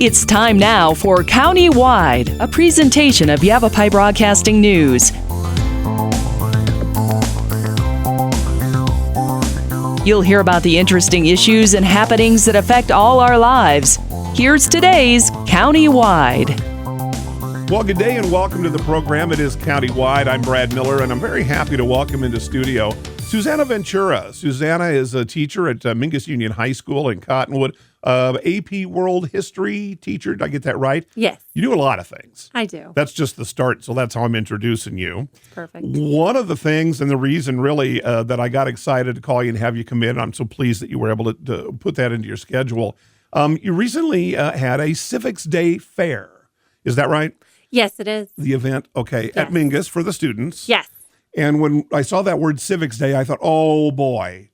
It's time now for County-Wide, a presentation of Yavapai Broadcasting News. You'll hear about the interesting issues and happenings that affect all our lives. Here's today's County-Wide. Well, good day and welcome to the program. It is County-Wide. I'm Brad Miller, and I'm very happy to welcome into studio Susanna Ventura. Susanna is a teacher at Mingus Union High School in Cottonwood, AP World History teacher. Did I get that right? Yes. You do a lot of things. I do. That's just the start, so that's how I'm introducing you. Perfect. One of the things and the reason really that I got excited to call you and have you come in, I'm so pleased that you were able to put that into your schedule. You recently had a Civics Day fair. Is that right? Yes, it is. The event, okay, Yes. at Mingus for the students. Yes. And when I saw that word Civics Day, I thought, oh boy,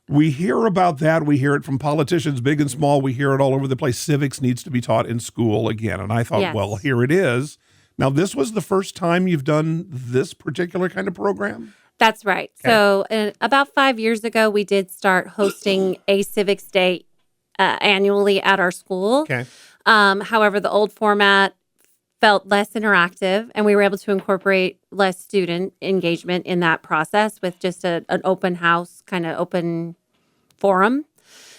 we hear about that. We hear it from politicians, big and small. We hear it all over the place. Civics needs to be taught in school again. And I thought, Yes. well, here it is. Now, this was the first time you've done this particular kind of program? That's right. Okay. So about 5 years ago, we did start hosting a Civics Day annually at our school. Okay. However, the old format felt less interactive, and we were able to incorporate less student engagement in that process with just an open house, kind of open forum.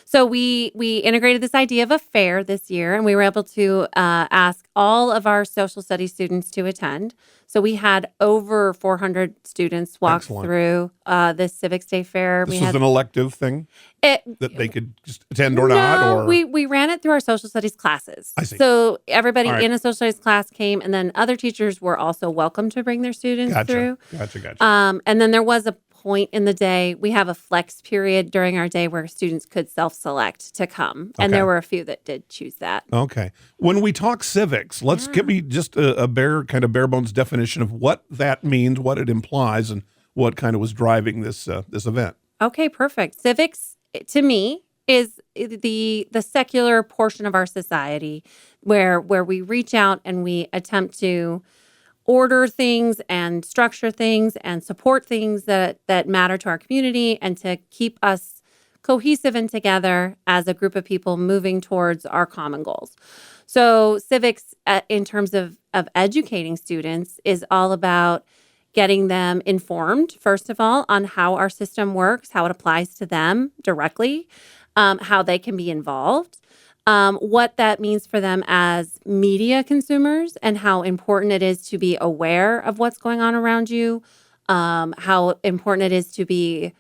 So we integrated this idea of a fair this year, and we were able to ask all of our social studies students to attend. So we had over 400 students walk Excellent. through this Civics Day fair. This was an elective thing that they could just attend or no, not? Or we ran it through our social studies classes. I see. So everybody All right. in a social studies class came, and then other teachers were also welcome to bring their students through. Gotcha. And then there was a point in the day, we have a flex period during our day where students could self-select to come. And Okay. there were a few that did choose that. Okay. When we talk civics, let's give me just a bare bones definition of what that means, what it implies, and what kind of was driving this event. Okay, perfect. Civics, to me, is the secular portion of our society where we reach out and we attempt to order things and structure things and support things that matter to our community and to keep us cohesive and together as a group of people moving towards our common goals. So civics, in terms of educating students, is all about getting them informed, first of all, on how our system works, how it applies to them directly, how they can be involved, what that means for them as media consumers, and how important it is to be aware of what's going on around you, how important it is to be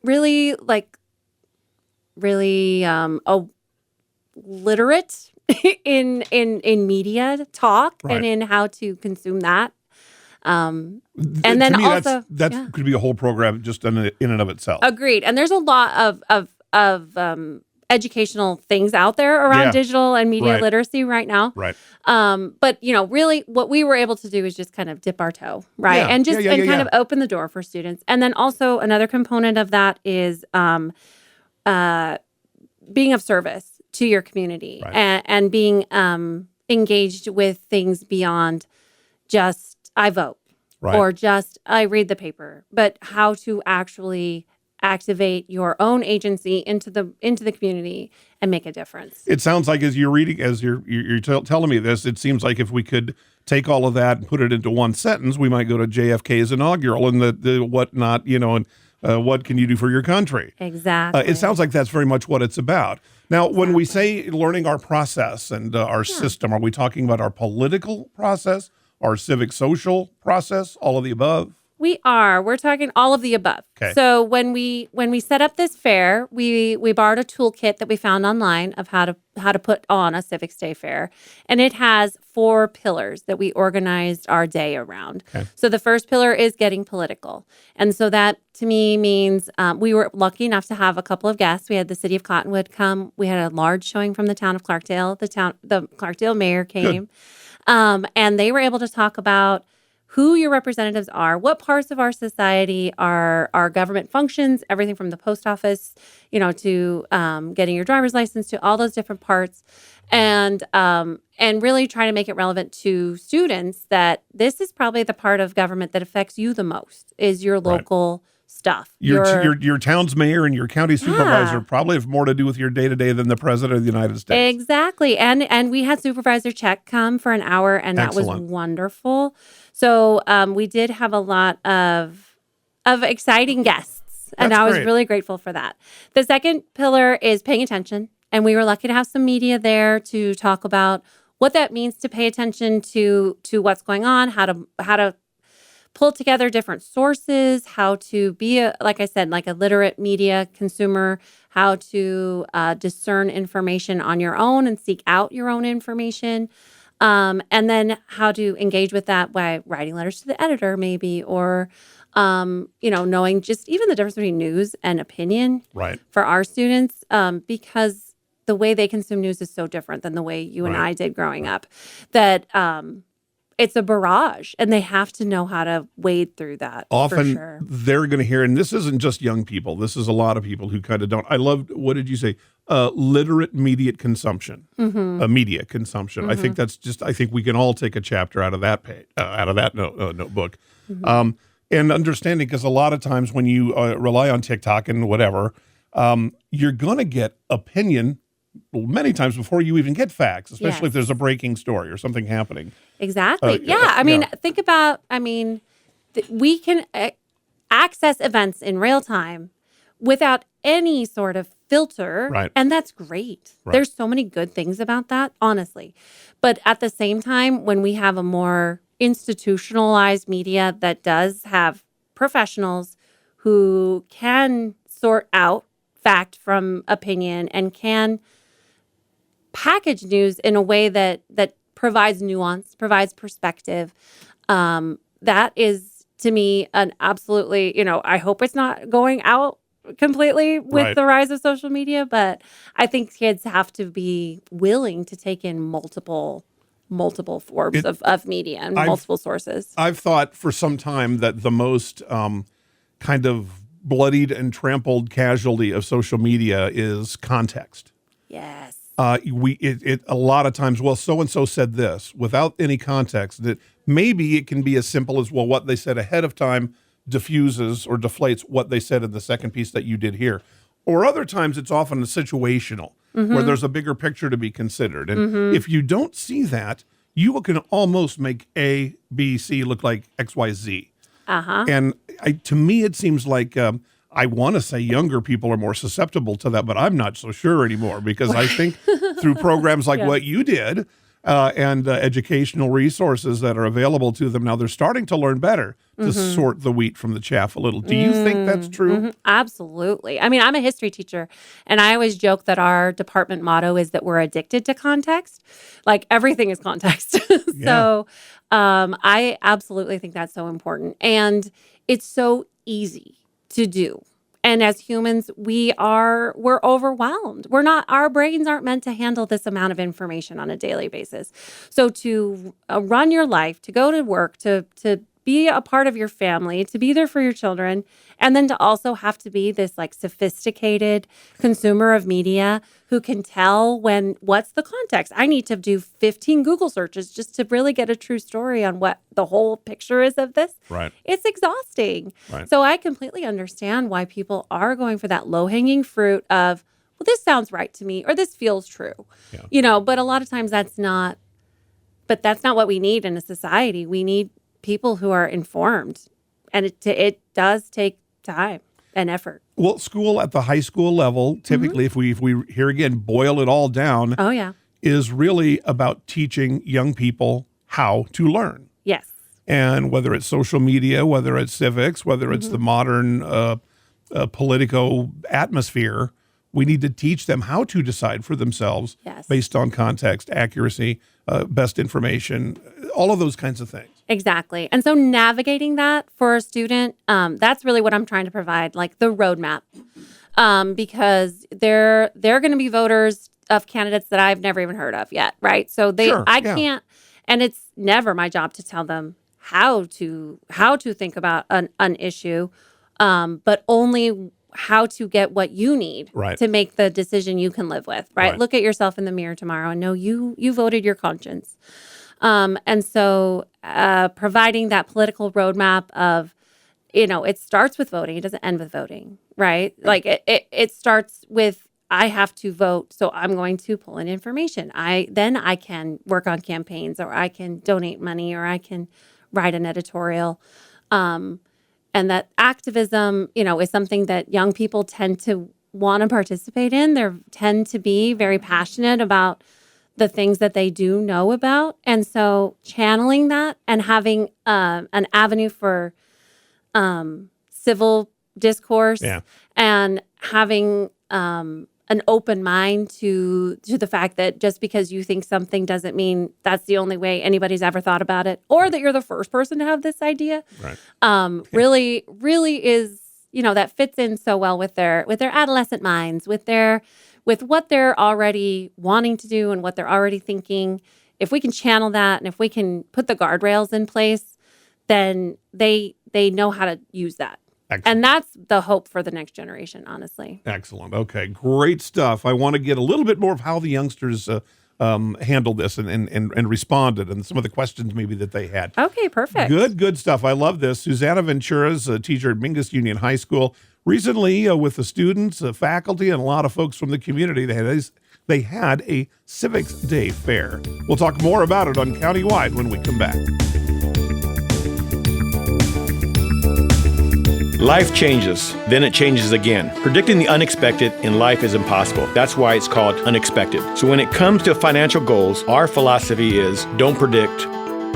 really literate in media talk Right. and in how to consume that. And To then me, also that yeah. could be a whole program just in and of itself. Agreed. And there's a lot of educational things out there around Yeah. digital and media Right. literacy right now. Right. But really what we were able to do is just kind of dip our toe, right? Yeah. And just Yeah. kind of open the door for students. And then also another component of that is being of service to your community, Right. and being engaged with things beyond just I vote Right. or just I read the paper, but how to actually activate your own agency into the community and make a difference. It sounds like as you're telling me this, it seems like if we could take all of that and put it into one sentence, we might go to JFK's inaugural and the whatnot, and what can you do for your country? Exactly. It sounds like that's very much what it's about. Now, when we say learning our process and our system, are we talking about our political process, our civic social process, all of the above? We're talking all of the above. Okay. So when we set up this fair, we borrowed a toolkit that we found online of how to put on a Civics Day fair. And it has 4 pillars that we organized our day around. Okay. So the first pillar is getting political. And so that to me means we were lucky enough to have a couple of guests. We had the city of Cottonwood come. We had a large showing from the town of Clarkdale. The Clarkdale mayor came. And they were able to talk about who your representatives are, what parts of our society are our government functions, everything from the post office, to getting your driver's license, to all those different parts, and really try to make it relevant to students that this is probably the part of government that affects you the most, is your local stuff. Your town's mayor and your county supervisor Yeah. probably have more to do with your day-to-day than the president of the United States. Exactly. And we had Supervisor Check come for an hour, and that was Excellent. wonderful. So we did have a lot of exciting guests, and That's I was great. really grateful for that. The second pillar is paying attention, and we were lucky to have some media there to talk about what that means to pay attention to what's going on, how to pull together different sources, how to be like I said, like a literate media consumer, how to discern information on your own and seek out your own information. And then how to engage with that by writing letters to the editor, maybe, or, knowing just even the difference between news and opinion Right. for our students, because the way they consume news is so different than the way you and Right. I did growing up, that it's a barrage, and they have to know how to wade through that. Often for sure. they're going to hear, and this isn't just young people. This is a lot of people who kind of don't. I loved, what did you say? Literate media consumption. Media consumption. I think that's just, I think we can all take a chapter out of that page, out of that notebook. And understanding, because a lot of times when you rely on TikTok and whatever, you're going to get opinion many times before you even get facts, especially Yes. if there's a breaking story or something happening. Exactly. I mean, think about, we can access events in real time without any sort of filter. Right. And that's great. Right. There's so many good things about that, honestly. But at the same time, when we have a more institutionalized media that does have professionals who can sort out fact from opinion and can package news in a way that provides nuance, provides perspective. That is, to me, an absolutely, I hope it's not going out completely with Right. the rise of social media, but I think kids have to be willing to take in multiple forms of media and multiple sources. I've thought for some time that the most kind of bloodied and trampled casualty of social media is context. Yes. A lot of times, well, so-and-so said this without any context, that maybe it can be as simple as, well, what they said ahead of time diffuses or deflates what they said in the second piece that you did here. Or other times it's often situational where there's a bigger picture to be considered. And if you don't see that, you can almost make A, B, C look like X, Y, Z. And to me, it seems like I want to say younger people are more susceptible to that, but I'm not so sure anymore, because I think through programs like what you did and educational resources that are available to them now, they're starting to learn better to sort the wheat from the chaff a little. Do you think that's true? Absolutely. I mean, I'm a history teacher, and I always joke that our department motto is that we're addicted to context. Like, everything is context. So I absolutely think that's so important. And it's so easy to do. And as humans, we're overwhelmed. Our brains aren't meant to handle this amount of information on a daily basis. So to run your life, to go to work, to be a part of your family, to be there for your children, and then to also have to be this like sophisticated consumer of media who can tell what's the context. I need to do 15 Google searches just to really get a true story on what the whole picture is of this. Right. It's exhausting. Right. So I completely understand why people are going for that low-hanging fruit of, well, this sounds right to me, or this feels true. Yeah. But a lot of times that's not what we need in a society. We need people who are informed, and it does take time and effort. Well, school at the high school level, typically, if we here again boil it all down, Oh yeah. is really about teaching young people how to learn. Yes. And whether it's social media, whether it's civics, whether it's the modern political atmosphere, we need to teach them how to decide for themselves Yes. based on context, accuracy, best information, all of those kinds of things. Exactly. And so navigating that for a student, that's really what I'm trying to provide, like the roadmap, because they're going to be voters of candidates that I've never even heard of yet, right? So I can't, and it's never my job to tell them how to think about an issue, but only how to get what you need to make the decision you can live with, right? Look at yourself in the mirror tomorrow and know you voted your conscience. And so providing that political roadmap of it starts with voting. It doesn't end with voting, right? Like it starts with, I have to vote, so I'm going to pull in information. Then I can work on campaigns, or I can donate money, or I can write an editorial. And that activism, is something that young people tend to want to participate in. They tend to be very passionate about the things that they do know about. And so channeling that and having an avenue for civil discourse and having an open mind to the fact that just because you think something doesn't mean that's the only way anybody's ever thought about it, or that you're the first person to have this idea. Right. Really is, that fits in so well with their adolescent minds, with what they're already wanting to do and what they're already thinking. If we can channel that, and if we can put the guardrails in place, then they know how to use that. Excellent. And that's the hope for the next generation, honestly. Excellent. Okay, great stuff. I want to get a little bit more of how the youngsters handled this and responded, and some of the questions maybe that they had. Okay, perfect. Good stuff. I love this. Susanna Ventura is a teacher at Mingus Union High School. Recently, with the students, faculty, and a lot of folks from the community, they had a Civics Day fair. We'll talk more about it on Countywide when we come back. Life changes, then it changes again. Predicting the unexpected in life is impossible. That's why it's called unexpected. So when it comes to financial goals, our philosophy is don't predict,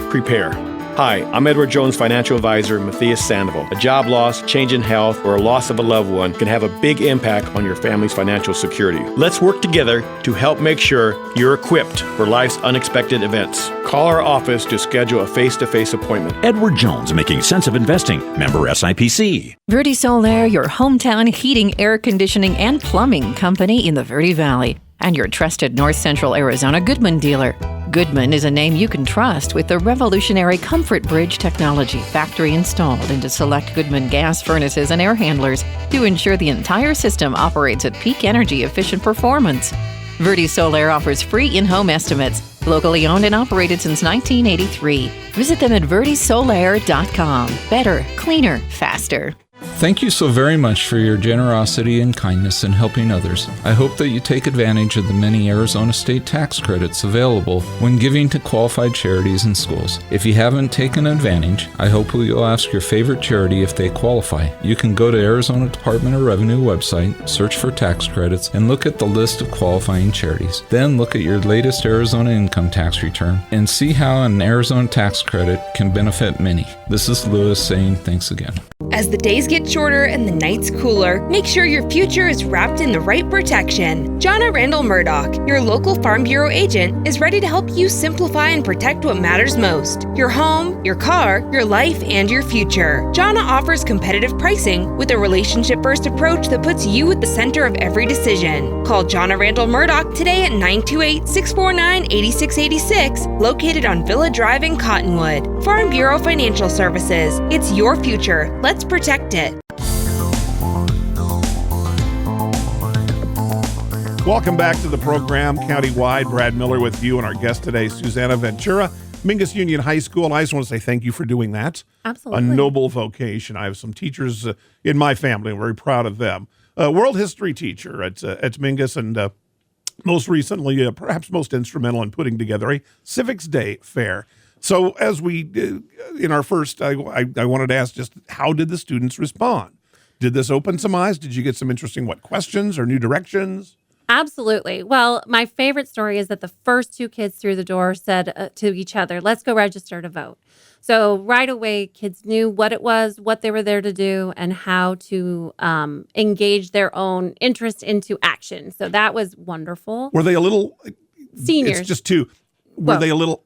prepare. Hi, I'm Edward Jones financial advisor Matthias Sandoval. A job loss, change in health, or a loss of a loved one can have a big impact on your family's financial security. Let's work together to help make sure you're equipped for life's unexpected events. Call our office to schedule a face-to-face appointment. Edward Jones, making sense of investing. Member SIPC. Verde Solaire, your hometown heating, air conditioning, and plumbing company in the Verde Valley. And your trusted North Central Arizona Goodman dealer. Goodman is a name you can trust with the revolutionary Comfort Bridge technology factory installed into select Goodman gas furnaces and air handlers to ensure the entire system operates at peak energy efficient performance. Verde Solaire offers free in-home estimates, locally owned and operated since 1983. Visit them at verdesolaire.com. Better, cleaner, faster. Thank you so very much for your generosity and kindness in helping others. I hope that you take advantage of the many Arizona state tax credits available when giving to qualified charities and schools. If you haven't taken advantage, I hope you'll ask your favorite charity if they qualify. You can go to Arizona Department of Revenue website, search for tax credits, and look at the list of qualifying charities. Then look at your latest Arizona income tax return and see how an Arizona tax credit can benefit many. This is Lewis saying thanks again. As the days get shorter and the nights cooler, make sure your future is wrapped in the right protection. Jonna Randall Murdoch, your local Farm Bureau agent, is ready to help you simplify and protect what matters most: your home, your car, your life, and your future. Jonna offers competitive pricing with a relationship-first approach that puts you at the center of every decision. Call Jonna Randall Murdoch today at 928-649-8686, located on Villa Drive in Cottonwood. Farm Bureau Financial Services. It's your future. Let's protect it. Welcome back to the program, Countywide. Brad Miller with you, and our guest today, Susanna Ventura, Mingus Union High School. And I just want to say thank you for doing that. Absolutely. A noble vocation. I have some teachers in my family. I'm very proud of them. World history teacher at Mingus, and most recently, perhaps most instrumental in putting together a Civics Day fair. So as we, in our first, I wanted to ask just how did the students respond? Did this open some eyes? Did you get some interesting, questions or new directions? Absolutely. Well, my favorite story is that the first two kids through the door said to each other, let's go register to vote. So right away, kids knew what it was, what they were there to do, and how to engage their own interest into action. So that was wonderful. Were they a little... Seniors. It's just two... Were they a little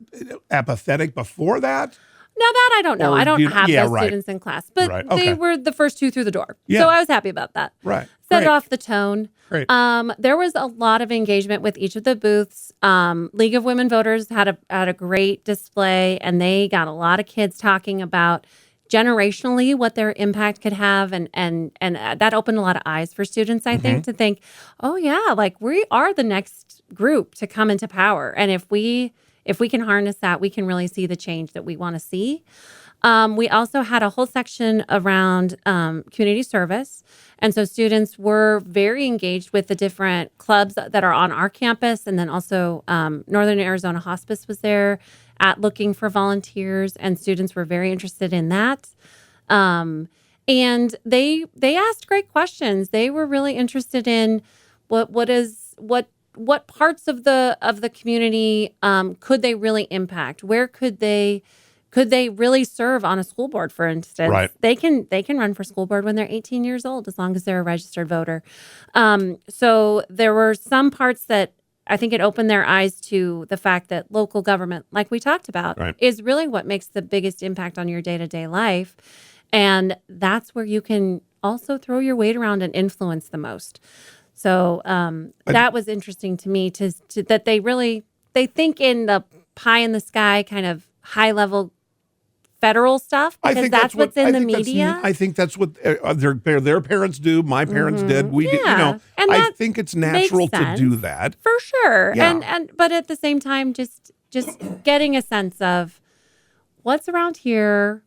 apathetic before that? Now that I don't know. Or I don't have those right. students in class, but Right. Okay. they were the first two through the door. Yeah. So I was happy about that. Right. Set Great. off the tone. Great. There was a lot of engagement with each of the booths. League of Women Voters had a great display, and they got a lot of kids talking about generationally what their impact could have, and that opened a lot of eyes for students, I think, to think, oh yeah, we are the next group to come into power, and if we can harness that, we can really see the change that we want to see. We also had a whole section around community service. And so students were very engaged with the different clubs that are on our campus. And then also Northern Arizona Hospice was there looking for volunteers, and students were very interested in that. And they asked great questions. They were really interested in what parts of the community could they really impact? Where could they really serve on a school board, for instance? Right. They can run for school board when they're 18 years old, as long as they're a registered voter. So there were some parts that I think it opened their eyes to the fact that local government, like we talked about, Right. is really what makes the biggest impact on your day-to-day life. And that's where you can also throw your weight around and influence the most. So that was interesting to me to that they think in the pie in the sky kind of high level federal stuff, because that's what's in the media. I think that's what their parents do. My parents did. We did. And I think it's natural to do that for sure. Yeah. And but at the same time, just getting a sense of what's around here.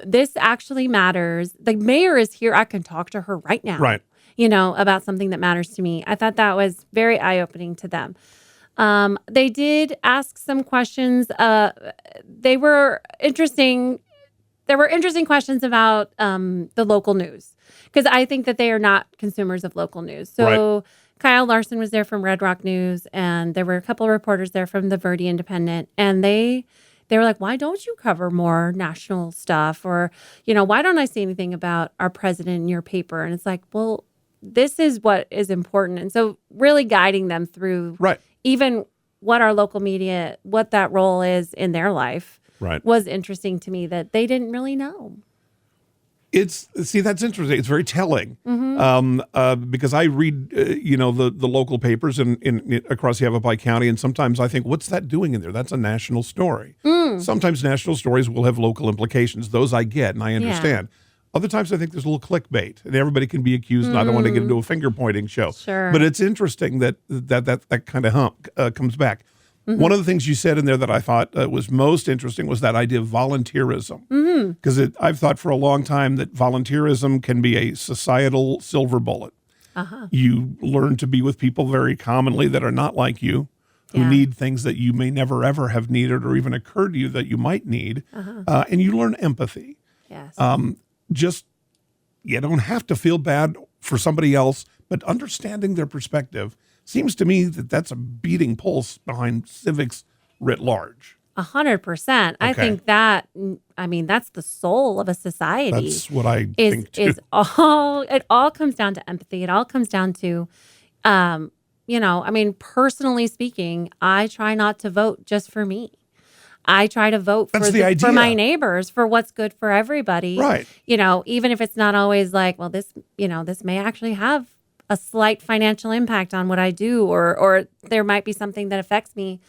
This actually matters. The mayor is here. I can talk to her right now. Right. About something that matters to me. I thought that was very eye-opening to them. They did ask some questions. They were interesting. There were interesting questions about the local news, because I think that they are not consumers of local news. So Right. Kyle Larson was there from Red Rock News, and there were a couple of reporters there from the Verde Independent, and they were like, why don't you cover more national stuff? Or, why don't I see anything about our president in your paper? And it's like, well, this is what is important. And so really guiding them through Right. even what our local media, what that role is in their life, Right. was interesting to me that they didn't really know. That's interesting. It's very telling because I read, the local papers in across Yavapai County, and sometimes I think, what's that doing in there? That's a national story. Sometimes national stories will have local implications. Those I get and I understand. Other times I think there's a little clickbait, and everybody can be accused. And I don't want to get into a finger pointing show. Sure. But it's interesting that kind of comes back. One of the things you said in there that I thought was most interesting was that idea of volunteerism. Because I've thought for a long time that volunteerism can be a societal silver bullet. You learn to be with people very commonly that are not like you, who need things that you may never, ever have needed or even occurred to you that you might need. And you learn empathy. Yes. You don't have to feel bad for somebody else, but understanding their perspective seems to me that that's a beating pulse behind civics writ large. 100%. I think that's the soul of a society. That's what I think too. It all comes down to empathy. It all comes down to, personally speaking, I try not to vote just for me. I try to vote for my neighbors, for what's good for everybody. Right. Even if it's not always like, well, this may actually have a slight financial impact on what I do, or there might be something that affects me.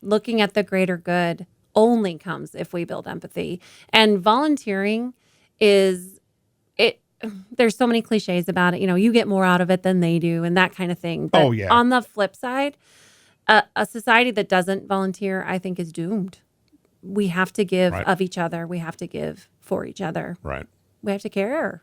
Looking at the greater good only comes if we build empathy. And volunteering there's so many cliches about it. You get more out of it than they do and that kind of thing. But on the flip side, a society that doesn't volunteer, I think, is doomed. We have to give of each other. We have to give for each other. Right. We have to care.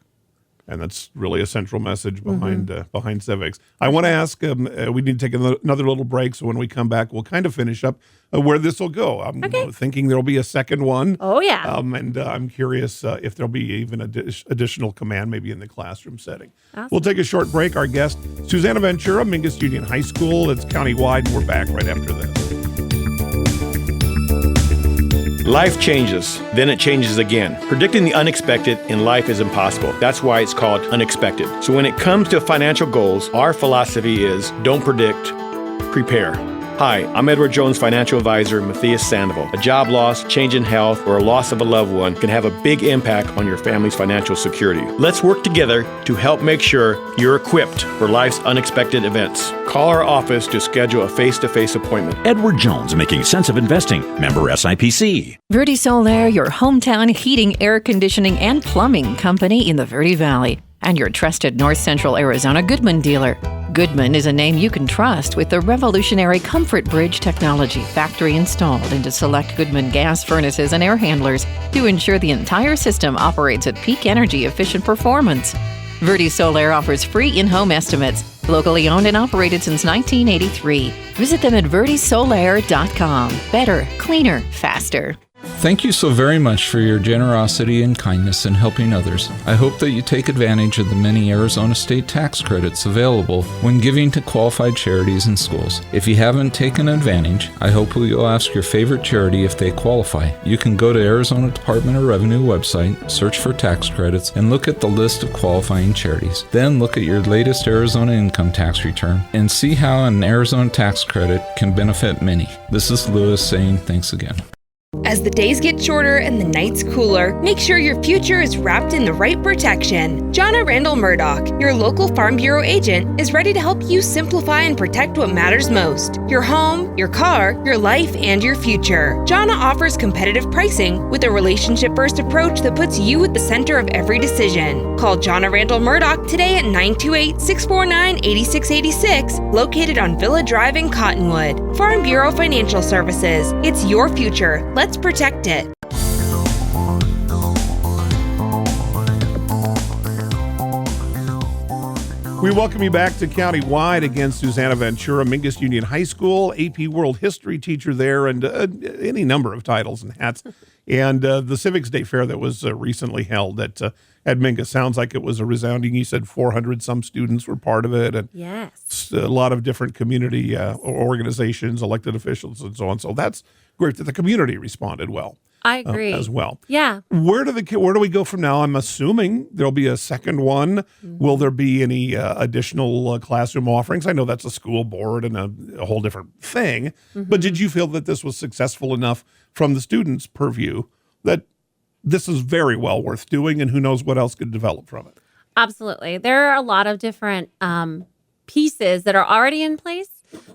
And that's really a central message behind civics. I want to ask, we need to take another little break, so when we come back, we'll kind of finish up where this will go. I'm thinking there'll be a second one. Oh, yeah. And I'm curious if there'll be even additional command, maybe in the classroom setting. Awesome. We'll take a short break. Our guest, Susanna Ventura, Mingus Union High School. It's countywide, and we're back right after this. Life changes, then it changes again. Predicting the unexpected in life is impossible. That's why it's called unexpected. So when it comes to financial goals, our philosophy is don't predict, prepare. Hi, I'm Edward Jones financial advisor Matthias Sandoval. A job loss, change in health, or a loss of a loved one can have a big impact on your family's financial security. Let's work together to help make sure you're equipped for life's unexpected events. Call our office to schedule a face-to-face appointment. Edward Jones, making sense of investing. Member SIPC. Verde Solaire, your hometown heating, air conditioning, and plumbing company in the Verde Valley, and your trusted North Central Arizona Goodman dealer. Goodman is a name you can trust with the revolutionary Comfort Bridge technology, factory installed into select Goodman gas furnaces and air handlers to ensure the entire system operates at peak energy efficient performance. Verde Solar offers free in-home estimates, locally owned and operated since 1983. Visit them at verdesolar.com. Better, cleaner, faster. Thank you so very much for your generosity and kindness in helping others. I hope that you take advantage of the many Arizona state tax credits available when giving to qualified charities and schools. If you haven't taken advantage, I hope you'll ask your favorite charity if they qualify. You can go to Arizona Department of Revenue website, search for tax credits, and look at the list of qualifying charities. Then look at your latest Arizona income tax return and see how an Arizona tax credit can benefit many. This is Lewis saying thanks again. As the days get shorter and the nights cooler, make sure your future is wrapped in the right protection. Jonna Randall Murdoch, your local Farm Bureau agent, is ready to help you simplify and protect what matters most: your home, your car, your life, and your future. Jonna offers competitive pricing with a relationship-first approach that puts you at the center of every decision. Call Jonna Randall Murdoch today at 928-649-8686, located on Villa Drive in Cottonwood. Farm Bureau Financial Services. It's your future. Let's protect it. We welcome you back to County-Wide. Again, Susanna Ventura, Mingus Union High School, AP World History teacher there, and any number of titles and hats. And the Civics Day Fair that was recently held at Mingus. Sounds like it was a resounding, you said 400 some students were part of it. And yes, a lot of different community organizations, elected officials, and so on. So that's great that the community responded well. I agree. As well. Yeah. Where do we go from now? I'm assuming there'll be a second one. Mm-hmm. Will there be any additional classroom offerings? I know that's a school board and a whole different thing. Mm-hmm. But did you feel that this was successful enough from the students' purview that this is very well worth doing, and who knows what else could develop from it? Absolutely. There are a lot of different pieces that are already in place,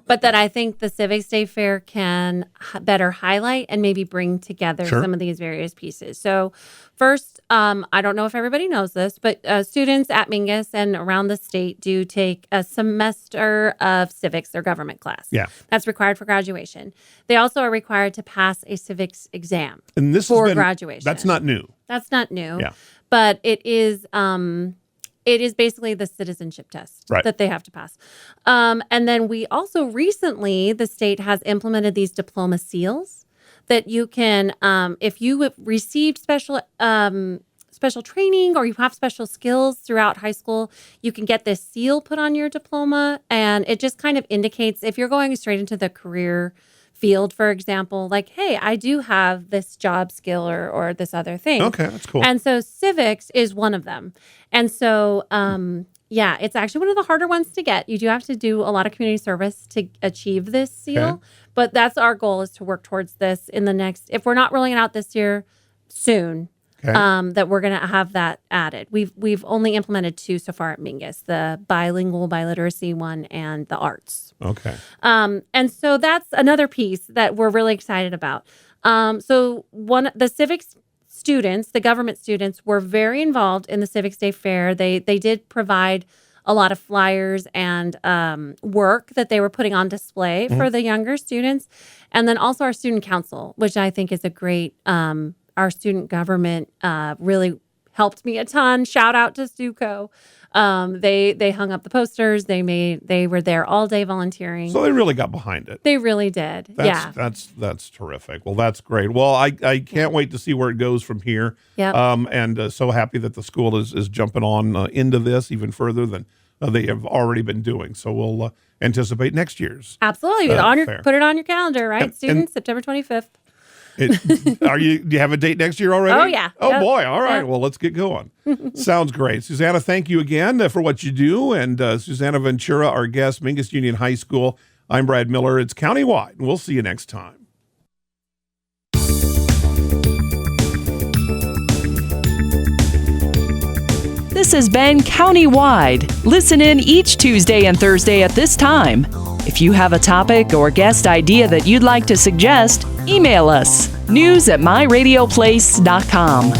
but that I think the Civics Day Fair can better highlight and maybe bring together some of these various pieces. So first, I don't know if everybody knows this, but students at Mingus and around the state do take a semester of civics, their government class. Yeah. That's required for graduation. They also are required to pass a civics exam and this for graduation. That's not new. That's not new. Yeah. But it is basically the citizenship test that they have to pass. And then we also recently, the state has implemented these diploma seals that you can, if you have received special training or you have special skills throughout high school, you can get this seal put on your diploma. And it just kind of indicates if you're going straight into the career field, for example, like, hey, I do have this job skill or this other thing. Okay, that's cool. And so civics is one of them. And so, it's actually one of the harder ones to get. You do have to do a lot of community service to achieve this seal. Okay. But that's our goal, is to work towards this in the next, if we're not rolling it out this year, soon. Okay. That we're going to have that added. We've only implemented 2 so far at Mingus, the bilingual biliteracy one and the arts. Okay. And so that's another piece that we're really excited about. The civics students, the government students, were very involved in the Civics Day Fair. They did provide a lot of flyers and work that they were putting on display for the younger students. And then also our student council, which I think is a great our student government really helped me a ton. Shout out to Stuco. They hung up the posters. They were there all day volunteering. So they really got behind it. They really did. That's terrific. Well, that's great. Well, I can't wait to see where it goes from here. Yeah. And so happy that the school is jumping on into this even further than they have already been doing. So we'll anticipate next year's. Absolutely. Put it on your calendar, right, students? September 25th. Do you have a date next year already? Oh, yeah. Oh, boy. All right. Well, let's get going. Sounds great. Susanna, thank you again for what you do. And Susanna Ventura, our guest, Mingus Union High School. I'm Brad Miller. It's County-Wide. We'll see you next time. This has been County-Wide. Listen in each Tuesday and Thursday at this time. If you have a topic or guest idea that you'd like to suggest, email us, news@myradioplace.com.